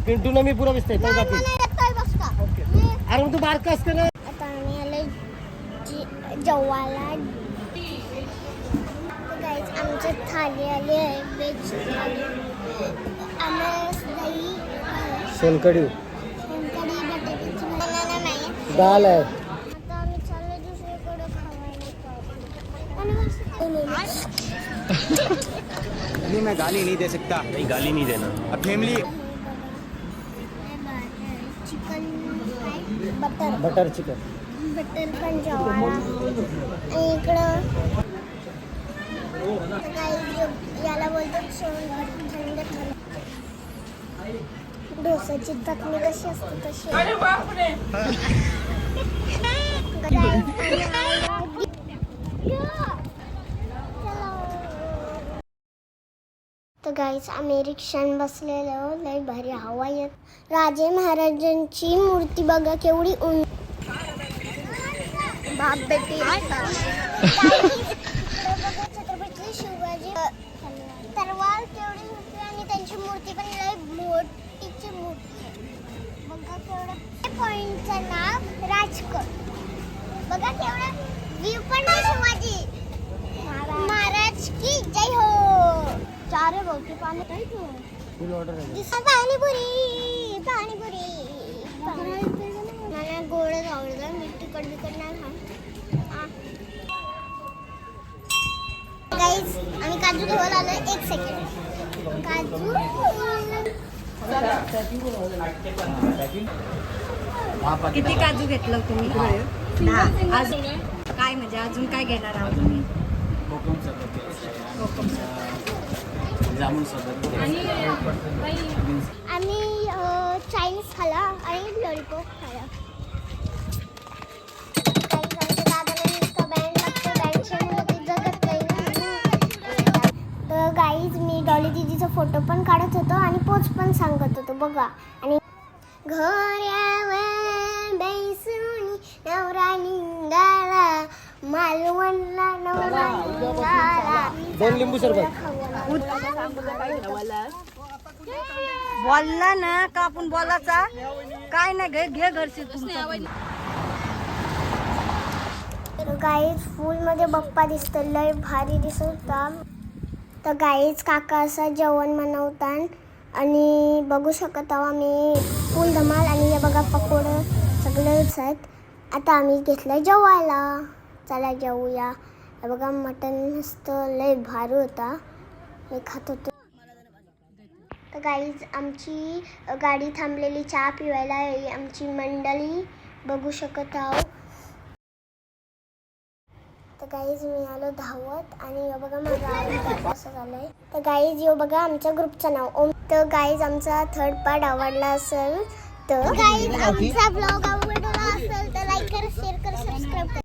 पिंटू ना मी पुरा दिसतंय तो जाते अरे मग तू बारका असते ना. आता आम्ही आले जेवायला. गाईज आमच्या थाली आली आहे व्हेज थाली. आमरस दही सोलकढी सोलकढी बटाट्याची बनाना नाही दाल आहे. आता आम्ही चाललो दुसरीकडे नहीं मैं गाली नहीं दे सकता. नहीं गाली नहीं देना. अब family chicken butter butter chicken. Butter पण जेवायला. आणि इकडं याला बोलतात सोलकढी थंड थंड. डोसाची चटणी कशी असते तशी. तर गाईस आम्ही रिक्षान बसलेलो. लय भारी हवा येत. राजे महाराजांची मूर्ती बघा केवढी उंच. बाप बेटी छत्रपती शिवाजी तलवार केवढी होती आणि त्यांची मूर्ती पण लय मोठीची मूर्ती आहे. बघा केवढं. पॉइंटचं नाव राजकोट. बघा केवढं व्ह्यू पण आहे. शिवाजी महाराज की जय हो. चारे बहुते पाणी काय तू फुल ऑर्डर आहे. पाणीपुरी पाणीपुरी. मला गोडच आवडतं. मी तिखट बिकट नाही खात. गाईज आम्ही काजू धुवायला आलोय. 1 सेकंड. काजू किती काजू घेतलं तुम्ही? 10. अजून काय म्हणजे अजून काय घेणार आहोत तुम्ही? कोकम जामुन सरबत. आम्ही चायनीज खाला आणि लॉलीपॉप खाला. तर गाईज मी डॉली दीदीचा फोटो पण काढत होतो आणि पोच पण सांगत होतो बघा. आणि घोड्यावर बैसून नवरा निघाला मालवणला. नवरा निघाला. 2 लिंबू सरबत. बोलला ना का आपण बोलायचा काय नाही. घे घरचे तुमचं. गाईज फुलमध्ये बाप्पा दिसतो. लय भारी दिसत होता. तर गाईज काका असं जेवण बनवतात आणि बघू शकत आहो आम्ही फुल धमाल. आणि हे बघा पकोडं सगळेच आहेत. आता आम्ही घेतलं जेवायला. चला जेवूया. हे बघा मटण मस्त लय भारी होता. मी खात होतो. तर गाईज आमची गाडी थांबलेली चहा पिवायला. आमची मंडळी बघू शकत आहो. तर गाईज मी आलो धावत आणि हे बघा माझा असं झालंय. तर गाईज यो बघा आमच्या ग्रुपचं नाव ओम. तर गाईज आमचा 3rd पार्ट आवडला असेल तर गाईज आमचा ब्लॉग आवडला असेल तर लाईक करा, शेअर करा, सबस्क्राईब करा.